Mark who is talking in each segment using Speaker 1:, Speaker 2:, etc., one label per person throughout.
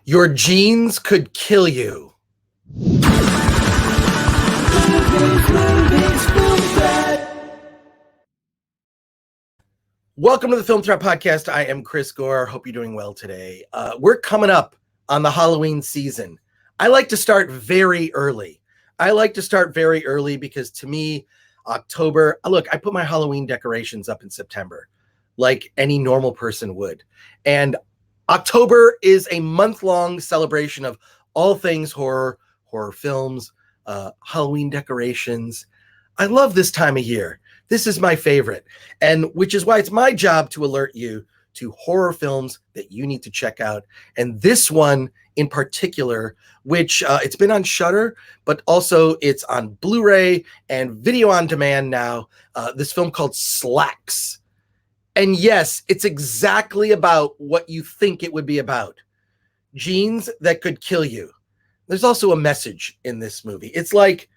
Speaker 1: Your jeans could kill you. Welcome to the Film Threat Podcast. I am Chris Gore. Hope you're doing well today. We're coming up on the Halloween season. I like to start very early. Because to me, October, look, I put my Halloween decorations up in September like any normal person would. And October is a month-long celebration of all things horror films, Halloween decorations. I love this time of year. This is my favorite, and which is why it's my job to alert you to horror films that you need to check out. And this one in particular, which it's been on Shudder, but also it's on Blu-ray and video on demand now, this film called Slaxx. And yes, it's exactly about what you think it would be about. Jeans that could kill you. There's also a message in this movie. It's like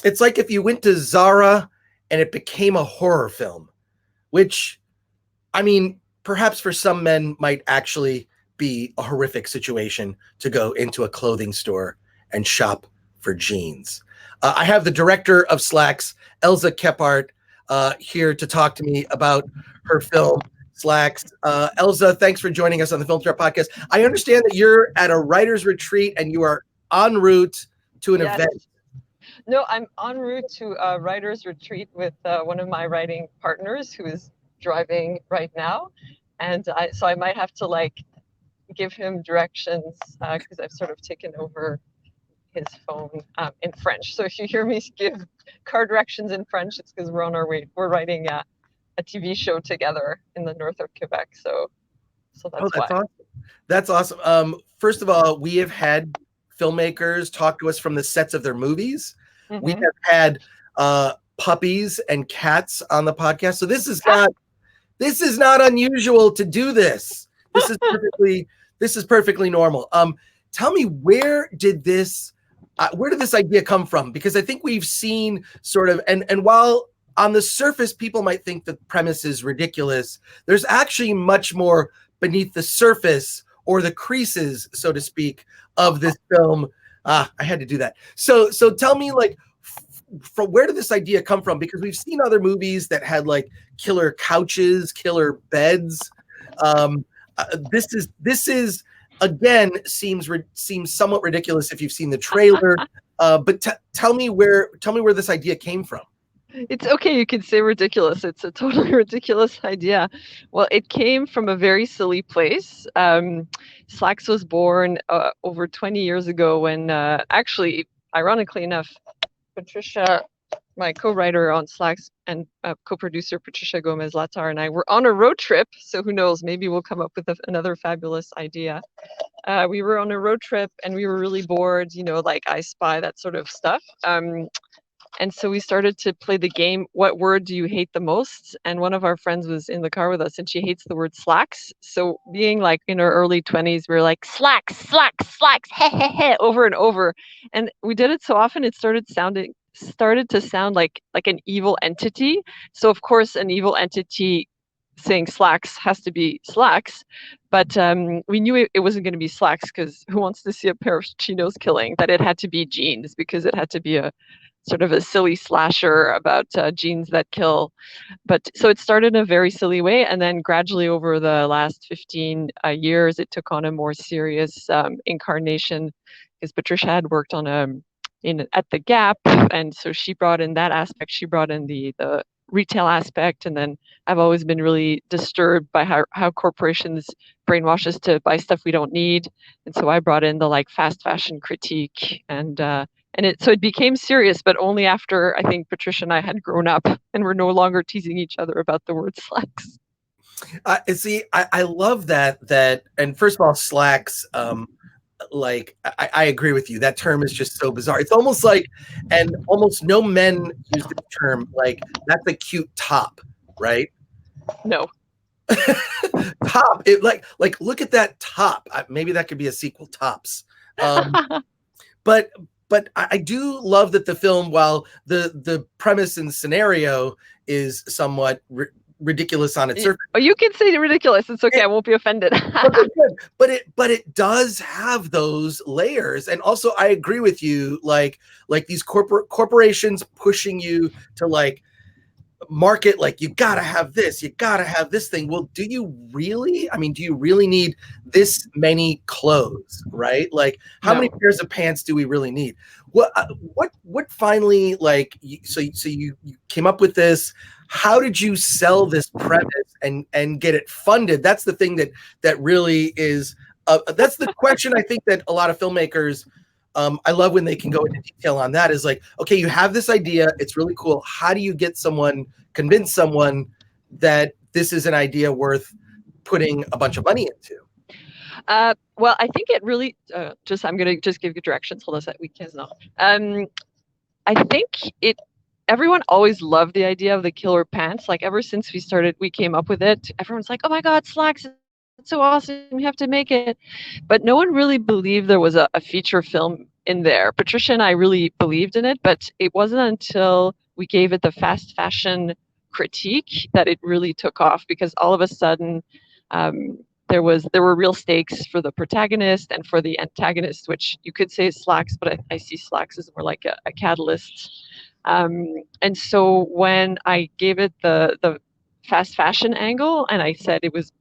Speaker 1: if you went to Zara and it became a horror film, which, I mean, perhaps for some men might actually be a horrific situation to go into a clothing store and shop for jeans. I have the director of Slaxx, Elza Kephart, here to talk to me about her film Slaxx. Elza, thanks for joining us on the Film Threat Podcast. I understand that you're at a writer's retreat and you are en route to an event.
Speaker 2: No, I'm en route to a writer's retreat with one of my writing partners who is driving right now. And so I might have to give him directions because I've sort of taken over his phone in French. So if you hear me give car directions in French, it's because we're on our way. We're writing a TV show together in the north of Quebec. So that's why.
Speaker 1: Awesome. That's awesome. First of all, we have had filmmakers talk to us from the sets of their movies. Mm-hmm. We have had puppies and cats on the podcast. So this is not unusual to do this. This is perfectly normal. Tell me, where did this idea come from? Because I think we've seen sort of, and while on the surface people might think the premise is ridiculous, there's actually much more beneath the surface, or the creases, so to speak, of this film. I had to do that. So tell me, from where did this idea come from? Because we've seen other movies that had killer couches, killer beds. This is again seems somewhat ridiculous if you've seen the trailer. But tell me where this idea came from.
Speaker 2: It's okay. You can say ridiculous. It's a totally ridiculous idea. Well, it came from a very silly place. Slaxx was born over 20 years ago when actually, ironically enough, Patricia, my co-writer on Slaxx and co-producer Patricia Gomez-Latar, and I were on a road trip. So who knows, maybe we'll come up with another fabulous idea. We were on a road trip and we were really bored, I Spy, that sort of stuff. And so we started to play the game, what word do you hate the most? And one of our friends was in the car with us and she hates the word slacks. So being in our early 20s, we were like, slacks, slacks, slacks, he, he, he, over and over. And we did it so often, it started to sound like an evil entity. So of course, an evil entity saying slacks has to be slacks. But we knew it wasn't going to be slacks because who wants to see a pair of chinos killing? That it had to be jeans because it had to be a sort of a silly slasher about jeans that kill. But so it started in a very silly way. And then gradually over the last 15 years, it took on a more serious incarnation because Patricia had worked on at the Gap. And so she brought in that aspect. She brought in the retail aspect. And then I've always been really disturbed by how corporations brainwash us to buy stuff we don't need. And so I brought in the fast fashion critique and it became serious, but only after I think Patricia and I had grown up and we're no longer teasing each other about the word slacks.
Speaker 1: See, I love that. And first of all, slacks, I agree with you. That term is just so bizarre. It's almost and almost no men use the term, that's a cute top, right?
Speaker 2: No.
Speaker 1: Top, it look at that top. Maybe that could be a sequel, Tops. But I do love that the film, while the premise and scenario is somewhat ridiculous on its surface.
Speaker 2: Oh, you can say ridiculous. It's okay. I won't be offended.
Speaker 1: Okay, good. But it does have those layers. And also I agree with you, like these corporations pushing you to like market, like you gotta have this, you gotta have this thing. Well, do you really? I mean, do you really need this many clothes, right? Like how many pairs of pants do we really need? What finally, like, so you came up with this. How did you sell this premise and get it funded? That's the thing that really is that's the question I think that a lot of filmmakers, I love when they can go into detail on that, is like, okay, you have this idea, it's really cool. How do you convince someone that this is an idea worth putting a bunch of money into?
Speaker 2: Well, I think it really I'm going to just give you directions. Hold on a sec. We can't know. I think everyone always loved the idea of the killer pants. Like ever since we came up with it, everyone's like, oh my God, Slaxx, it's so awesome. You have to make it. But no one really believed there was a feature film in there. Patricia and I really believed in it, but it wasn't until we gave it the fast fashion critique that it really took off, because all of a sudden there were real stakes for the protagonist and for the antagonist, which you could say is Slaxx, but I see Slaxx as more like a catalyst. And so when I gave it the fast fashion angle, and I said it was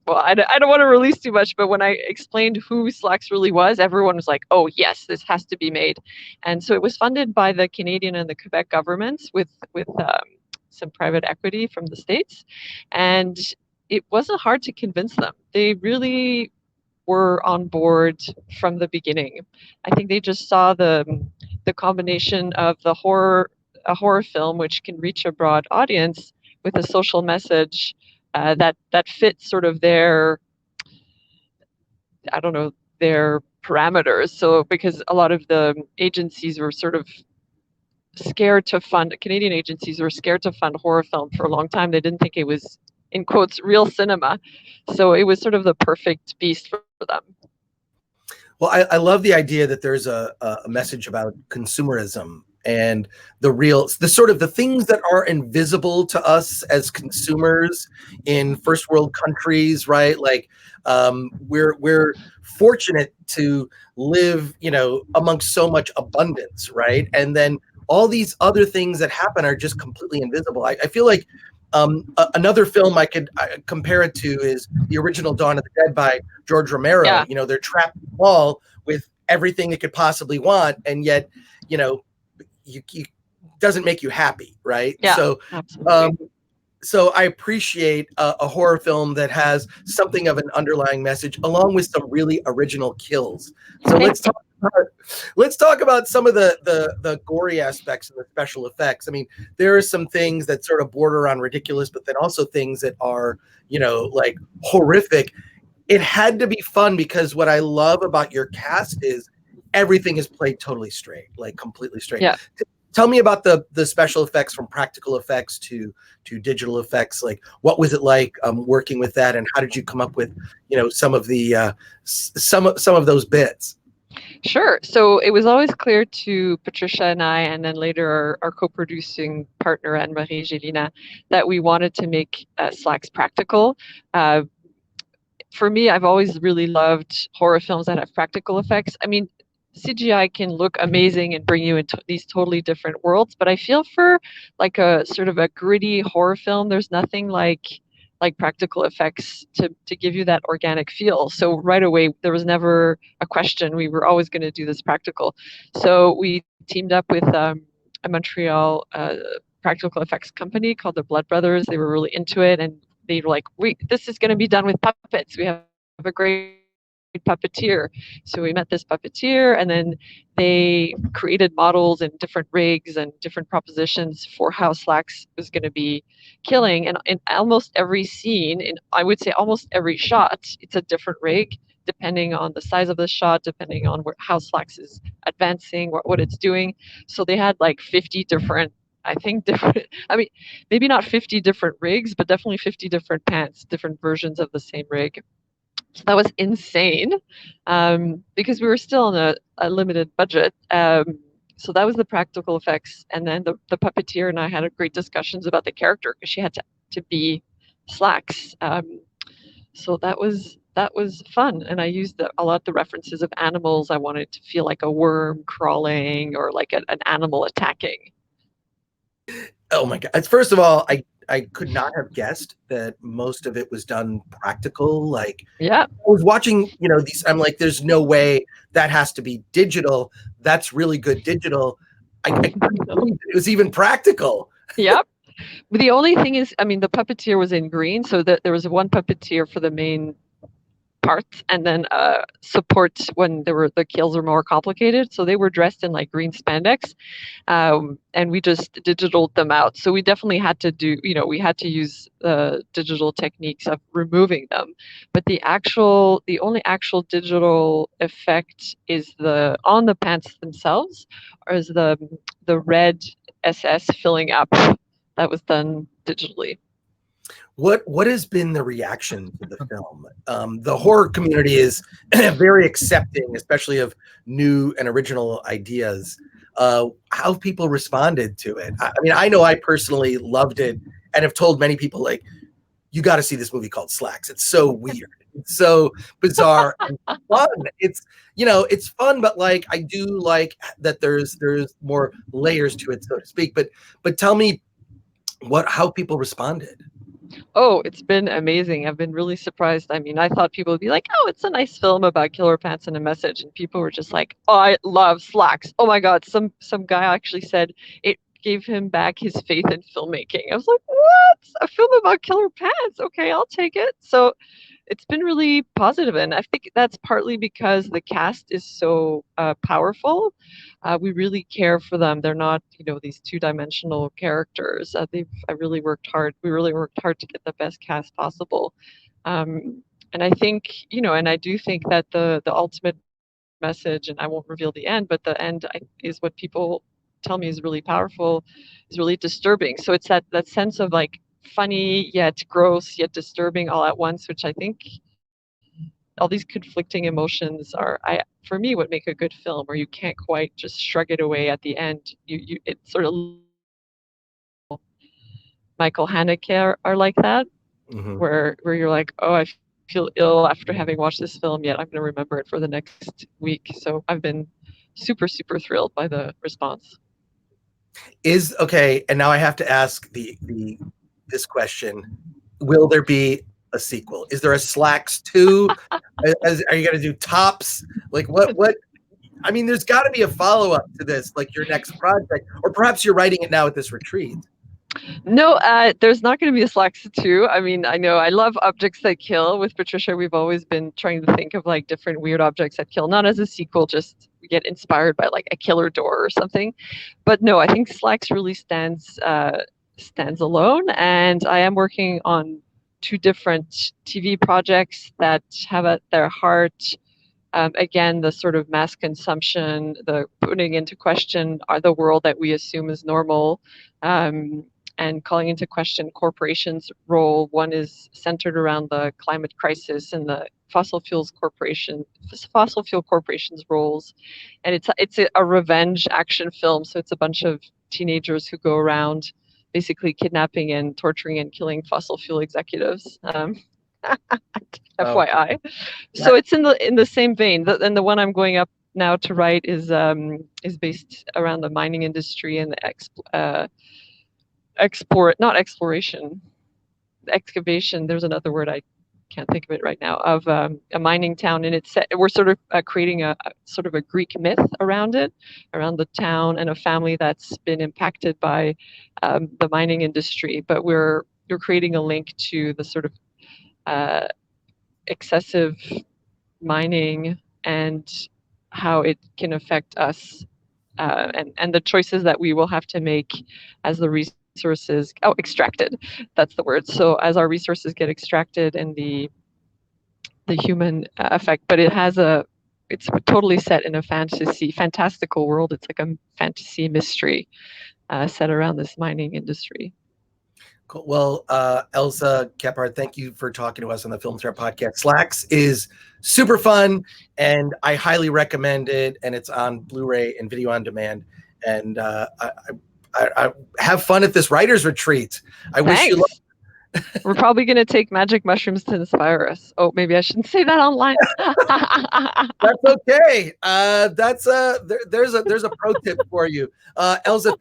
Speaker 2: I don't want to release too much, but when I explained who Slaxx really was, everyone was like, oh yes, this has to be made. And so it was funded by the Canadian and the Quebec governments with some private equity from the States. And it wasn't hard to convince them. They really were on board from the beginning. I think they just saw the combination of a horror film, which can reach a broad audience, with a social message that fits sort of their parameters. So because a lot of the agencies were sort of scared to fund, Canadian agencies were scared to fund horror film for a long time. They didn't think it was, in quotes, real cinema. So it was sort of the perfect beast for them.
Speaker 1: Well, I love the idea that there's a message about consumerism and the sort of the things that are invisible to us as consumers in first world countries, right? Like we're fortunate to live, amongst so much abundance, right? And then all these other things that happen are just completely invisible. I feel like another film I could compare it to is the original Dawn of the Dead by George Romero.
Speaker 2: Yeah.
Speaker 1: They're trapped in the wall with everything it could possibly want, and yet, you doesn't make you happy, right?
Speaker 2: Yeah,
Speaker 1: so
Speaker 2: absolutely.
Speaker 1: So I appreciate a horror film that has something of an underlying message, along with some really original kills. So let's talk about some of the gory aspects of the special effects. I mean, there are some things that sort of border on ridiculous, but then also things that are, like horrific. It had to be fun, because what I love about your cast is everything is played totally straight, like completely straight.
Speaker 2: Yeah.
Speaker 1: Tell me about the special effects, from practical effects to digital effects. Like, what was it like working with that, and how did you come up with, some of the some of those bits?
Speaker 2: Sure. So it was always clear to Patricia and I, and then later our co-producing partner, Anne-Marie Gélina, that we wanted to make Slaxx practical. For me, I've always really loved horror films that have practical effects. I mean, CGI can look amazing and bring you into these totally different worlds, but I feel for like a sort of a gritty horror film, there's nothing like practical effects to give you that organic feel. So right away, there was never a question. We were always going to do this practical. So we teamed up with a Montreal practical effects company called the Blood Brothers. They were really into it, and they were like, this is going to be done with puppets. We have a great puppeteer. So we met this puppeteer, and then they created models and different rigs and different propositions for how Slaxx was going to be killing. And in almost every scene, in I would say almost every shot, it's a different rig, depending on the size of the shot, depending on how Slaxx is advancing, what it's doing. So they had like 50 different, maybe not 50 different rigs, but definitely 50 different pants, different versions of the same rig. So that was insane, because we were still on a limited budget. So that was the practical effects. And then the puppeteer and I had great discussions about the character, because she had to to be Slaxx. So that was fun, and I used a lot of the references of animals. I wanted to feel like a worm crawling or like an animal attacking.
Speaker 1: Oh my God. First of all, I could not have guessed that most of it was done practical. Like,
Speaker 2: Yeah.
Speaker 1: I was watching, these, I'm like, there's no way that has to be digital. That's really good digital. I couldn't believe it was even practical.
Speaker 2: Yep. The only thing is, I mean, the puppeteer was in green, so that there was one puppeteer for the main parts, and then support when the kills were more complicated. So they were dressed in like green spandex, and we just digitaled them out. So we definitely had to do, we had to use digital techniques of removing them. But the only actual digital effect is on the pants themselves, or is the red SS filling up. That was done digitally.
Speaker 1: What has been the reaction to the film? The horror community is very accepting, especially of new and original ideas. How have people responded to it? I mean, I know I personally loved it and have told many people, like, you got to see this movie called Slaxx. It's so weird. It's so bizarre and fun. It's fun, but like, I do like that there's more layers to it, so to speak. But tell me how people responded.
Speaker 2: Oh, it's been amazing. I've been really surprised. I mean, I thought people would be like, "Oh, it's a nice film about killer pants and a message," and people were just like, "Oh, I love Slaxx. Oh my God!" Some guy actually said it gave him back his faith in filmmaking. I was like, "What? A film about killer pants? Okay, I'll take it." So it's been really positive, and I think that's partly because the cast is so powerful. We really care for them. They're not, these two-dimensional characters. I really worked hard. We really worked hard to get the best cast possible. And I think, and I do think that the ultimate message, and I won't reveal the end, but the end is what people tell me is really powerful, is really disturbing. So it's that sense of like funny yet gross yet disturbing all at once, which I think all these conflicting emotions are, for me, what make a good film, where you can't quite just shrug it away at the end. It's sort of Michael Haneke are like that, where you're like, oh, I feel ill after having watched this film, yet I'm going to remember it for the next week. So I've been super, super thrilled by the response.
Speaker 1: Okay, and now I have to ask this question: will there be a sequel? Is there a Slaxx 2? Are you going to do tops? Like what? I mean, there's got to be a follow-up to this, like your next project, or perhaps you're writing it now at this retreat.
Speaker 2: No, there's not going to be a Slaxx 2. I mean, I know I love Objects That Kill. With Patricia, we've always been trying to think of like different weird objects that kill, not as a sequel, just we get inspired by like a killer door or something. But no, I think Slaxx really stands alone, and I am working on 2 different TV projects that have at their heart, again, the sort of mass consumption, the putting into question the world that we assume is normal, and calling into question corporations' role. One is centered around the climate crisis and the fossil fuel corporations' roles, and it's a revenge action film. So it's a bunch of teenagers who go around basically kidnapping and torturing and killing fossil fuel executives. FYI. So it's in the same vein. And the one I'm going up now to write is based around the mining industry and the excavation. There's another word, I can't think of it right now, of a mining town, and we're sort of creating a sort of a Greek myth around it, around the town and a family that's been impacted by the mining industry. But we're creating a link to the sort of excessive mining and how it can affect us, and the choices that we will have to make as the resources extracted. That's the word. So as our resources get extracted and the human effect, but it's totally set in a fantastical world. It's like a fantasy mystery set around this mining industry.
Speaker 1: Cool. Well, Elza Kephart, thank you for talking to us on the Film Threat Podcast. Slaxx is super fun, and I highly recommend it. And it's on Blu-ray and video on demand. And I have fun at this writers' retreat. I wish you luck.
Speaker 2: We're probably going to take magic mushrooms to inspire us. Oh, maybe I shouldn't say that online.
Speaker 1: That's okay. There's a pro tip for you. Elza,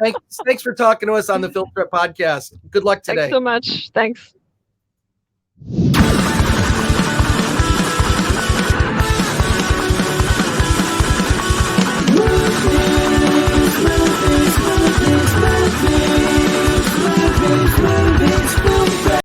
Speaker 1: thanks for talking to us on the Field Trip podcast. Good luck today.
Speaker 2: Thanks so much. Thanks.